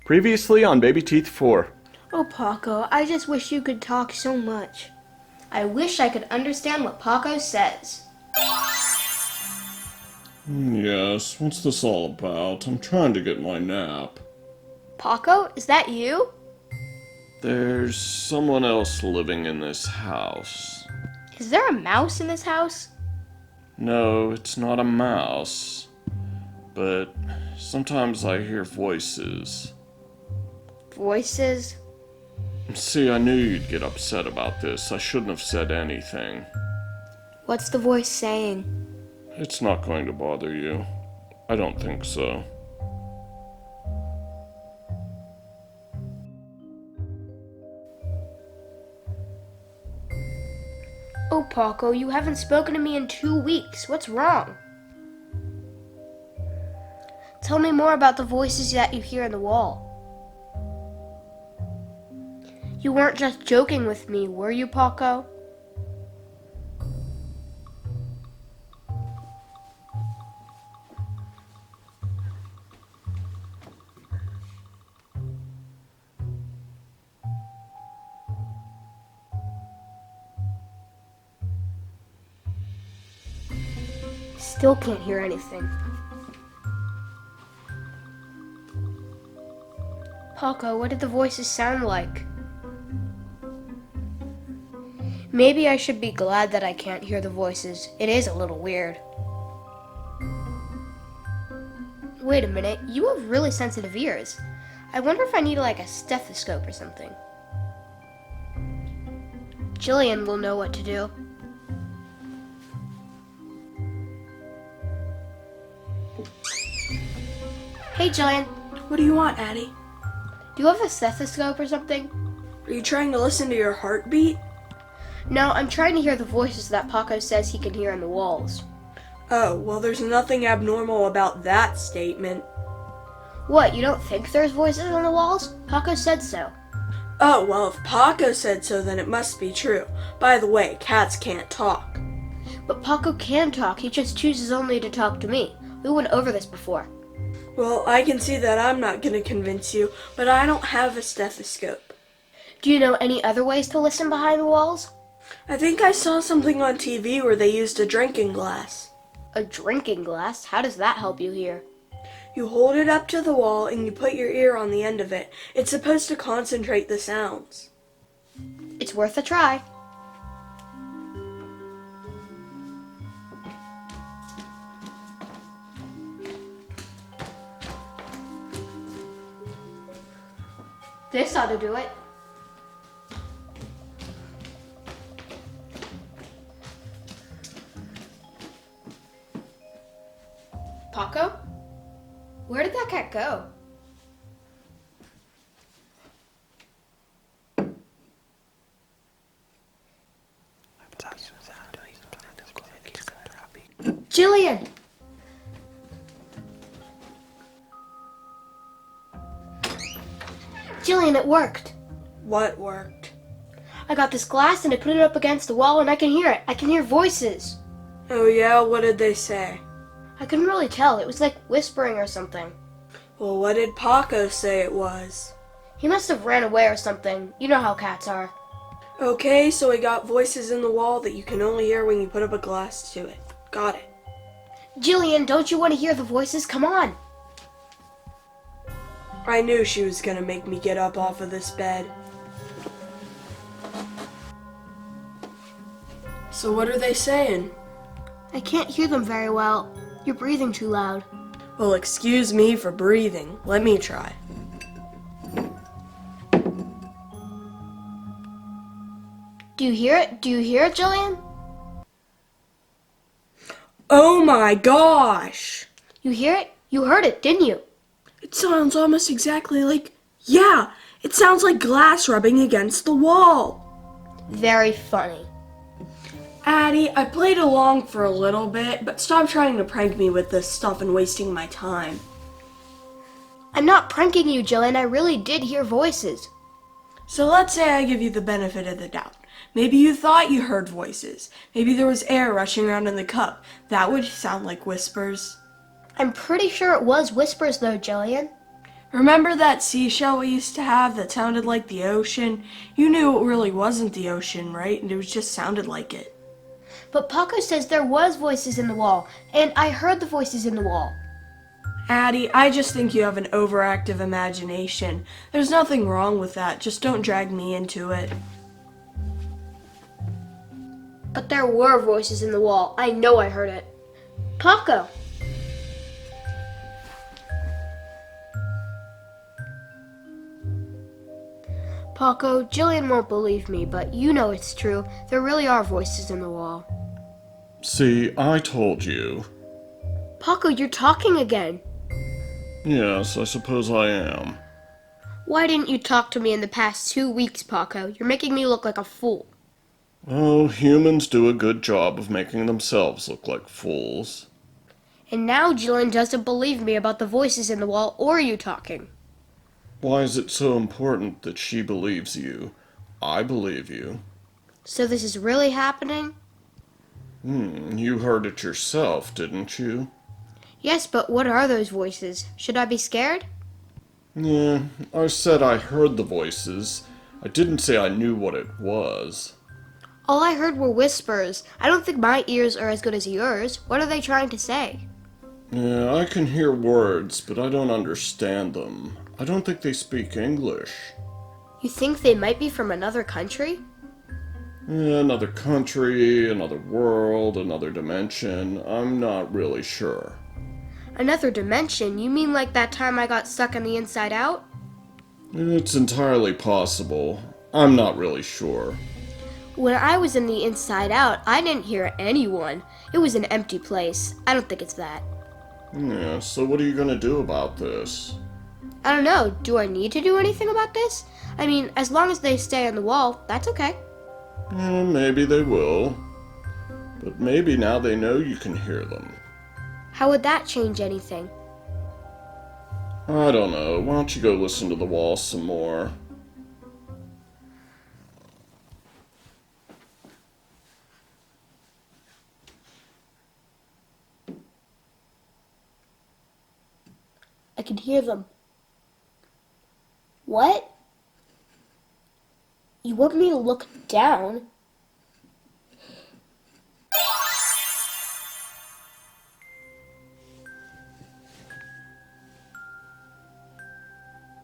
Previously on Babyteeth4. Oh, Paco, I just wish you could talk so much. I wish I could understand what Paco says. Yes, what's this all about? I'm trying to get my nap. Paco, is that you? There's someone else living in this house. Is there a mouse in this house? No, it's not a mouse. But sometimes I hear voices. Voices? See, I knew you'd get upset about this. I shouldn't have said anything. What's the voice saying? It's not going to bother you. I don't think so. Oh, Paco, you haven't spoken to me in 2 weeks. What's wrong? Tell me more about the voices that you hear in the wall. You weren't just joking with me, were you, Paco? Still can't hear anything. Paco, what did the voices sound like? Maybe I should be glad that I can't hear the voices. It is a little weird. Wait a minute, you have really sensitive ears. I wonder if I need like a stethoscope or something. Jillian will know what to do. Hey Jillian, What do you want, Addie? do you have a stethoscope or something? Are you trying to listen to your heartbeat? No, I'm trying to hear the voices that Paco says he can hear in the walls. Oh, well, there's nothing abnormal about that statement. What, you don't think there's voices on the walls? Paco said so. Oh, well, if Paco said so, then it must be true. By the way, cats can't talk. But Paco can talk, he just chooses only to talk to me. We went over this before. Well, I can see that I'm not going to convince you, but I don't have a stethoscope. Do you know any other ways to listen behind the walls? I think I saw something on TV where they used a drinking glass. A drinking glass? How does that help you hear? You hold it up to the wall and you put your ear on the end of it. It's supposed to concentrate the sounds. It's worth a try. This ought to do it. Paco? Where did that cat go? Jillian! Jillian, it worked. What worked? I got this glass and I put it up against the wall and I can hear it. I can hear voices. Oh yeah, what did they say? I couldn't really tell. It was like whispering or something. Well, what did Paco say it was? He must have ran away or something. You know how cats are. Okay, so we got voices in the wall that you can only hear when you put up a glass to it. Got it. Jillian, don't you want to hear the voices? Come on. I knew she was gonna make me get up off of this bed. So what are they saying? I can't hear them very well. You're breathing too loud. Well, excuse me for breathing. Let me try. Do you hear it? Do you hear it, Jillian? Oh my gosh! You hear it? You heard it, didn't you? It sounds almost exactly like... Yeah! It sounds like glass rubbing against the wall! Very funny. Addie, I played along for a little bit, but stop trying to prank me with this stuff and wasting my time. I'm not pranking you, Jillian. I really did hear voices. So let's say I give you the benefit of the doubt. Maybe you thought you heard voices. Maybe there was air rushing around in the cup. That would sound like whispers. I'm pretty sure it was whispers though, Jillian. Remember that seashell we used to have that sounded like the ocean? You knew it really wasn't the ocean, right? And it just sounded like it. But Paco says there was voices in the wall, and I heard the voices in the wall. Addie, I just think you have an overactive imagination. There's nothing wrong with that. Just don't drag me into it. But there were voices in the wall. I know I heard it. Paco! Paco, Jillian won't believe me, but you know it's true. There really are voices in the wall. See, I told you. Paco, you're talking again. Yes, I suppose I am. Why didn't you talk to me in the past 2 weeks, Paco? You're making me look like a fool. Oh, humans do a good job of making themselves look like fools. And now Jillian doesn't believe me about the voices in the wall or you talking. Why is it so important that she believes you? I believe you. So this is really happening? You heard it yourself, didn't you? Yes, but what are those voices? Should I be scared? Yeah, I said I heard the voices. I didn't say I knew what it was. All I heard were whispers. I don't think my ears are as good as yours. What are they trying to say? Yeah, I can hear words, but I don't understand them. I don't think they speak English. You think they might be from another country? Yeah, another country, another world, another dimension. I'm not really sure. Another dimension? You mean like that time I got stuck in the Inside Out? It's entirely possible. I'm not really sure. When I was in the Inside Out, I didn't hear anyone. It was an empty place. I don't think it's that. Yeah, so what are you gonna do about this? I don't know. Do I need to do anything about this? I mean, as long as they stay on the wall, that's okay. Maybe they will. But maybe now they know you can hear them. How would that change anything? I don't know. Why don't you go listen to the wall some more? I can hear them. What? You want me to look down?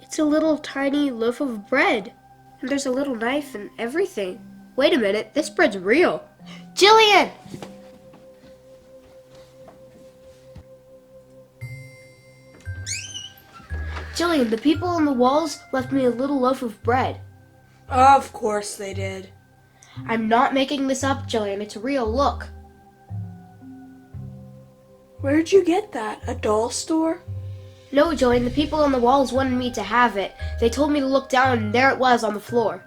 It's a little tiny loaf of bread. And there's a little knife and everything. Wait a minute, this bread's real. Jillian! Jillian, the people on the walls left me a little loaf of bread. Of course they did. I'm not making this up, Jillian. It's real. Look. Where'd you get that? A doll store? No, Jillian, the people on the walls wanted me to have it. They told me to look down, and there it was on the floor.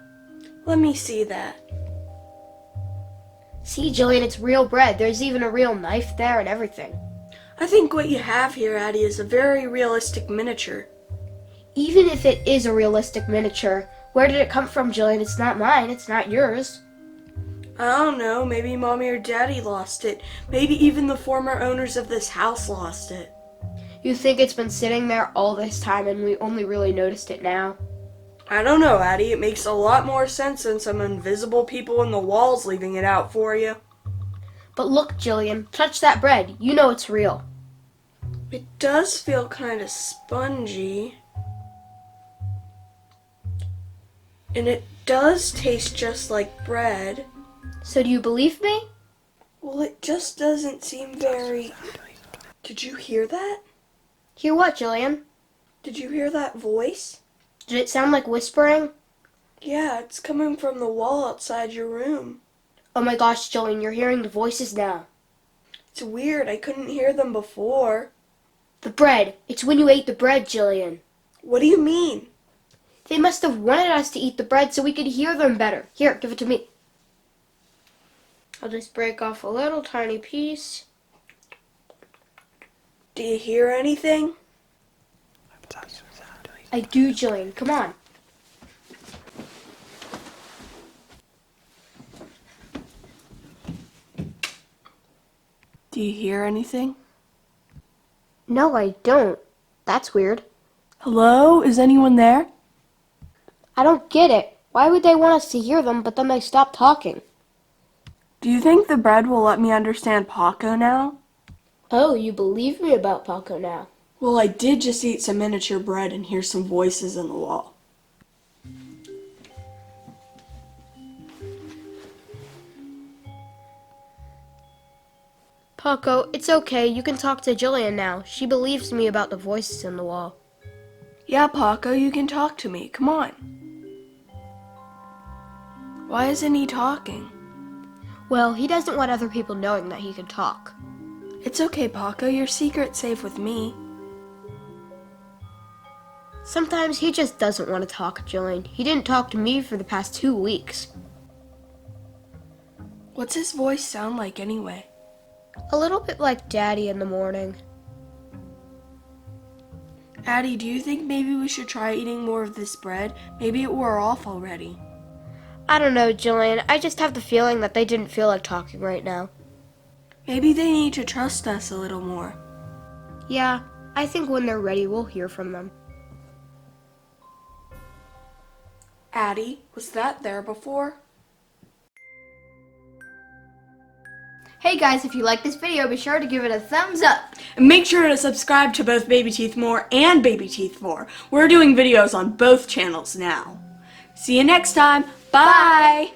Let me see that. See, Jillian, it's real bread. There's even a real knife there and everything. I think what you have here, Addie, is a very realistic miniature. Even if it is a realistic miniature, where did it come from, Jillian? It's not mine. It's not yours. I don't know, maybe Mommy or Daddy lost it. Maybe even the former owners of this house lost it. You think it's been sitting there all this time and we only really noticed it now? I don't know, Addie. It makes a lot more sense than some invisible people in the walls leaving it out for you. But look, Jillian, touch that bread. You know it's real. It does feel kind of spongy. And it does taste just like bread. So do you believe me? Well, it just doesn't seem very... Did you hear that? Hear what, Jillian? Did you hear that voice? Did it sound like whispering? Yeah, it's coming from the wall outside your room. Oh my gosh, Jillian, you're hearing the voices now. It's weird. I couldn't hear them before. The bread. It's when you ate the bread, Jillian. What do you mean? They must have wanted us to eat the bread so we could hear them better. Here, give it to me. I'll just break off a little tiny piece. Do you hear anything? I do, Jillian. Come on. Do you hear anything? No, I don't. That's weird. Hello? Is anyone there? I don't get it. Why would they want us to hear them, but then they stop talking? Do you think the bread will let me understand Paco now? Oh, you believe me about Paco now. Well, I did just eat some miniature bread and hear some voices in the wall. Paco, it's okay. You can talk to Jillian now. She believes me about the voices in the wall. Yeah, Paco, you can talk to me. Come on. Why isn't he talking? Well, he doesn't want other people knowing that he can talk. It's okay, Paco. Your secret's safe with me. Sometimes he just doesn't want to talk, Jillian. He didn't talk to me for the past 2 weeks. What's his voice sound like anyway? A little bit like Daddy in the morning. Addie, do you think maybe we should try eating more of this bread? Maybe it wore off already. I don't know, Jillian. I just have the feeling that they didn't feel like talking right now. Maybe they need to trust us a little more. Yeah, I think when they're ready, we'll hear from them. Addie, was that there before? Hey guys, if you like this video, be sure to give it a thumbs up. And make sure to subscribe to both Babyteeth4 and Babyteeth4. We're doing videos on both channels now. See you next time. Bye.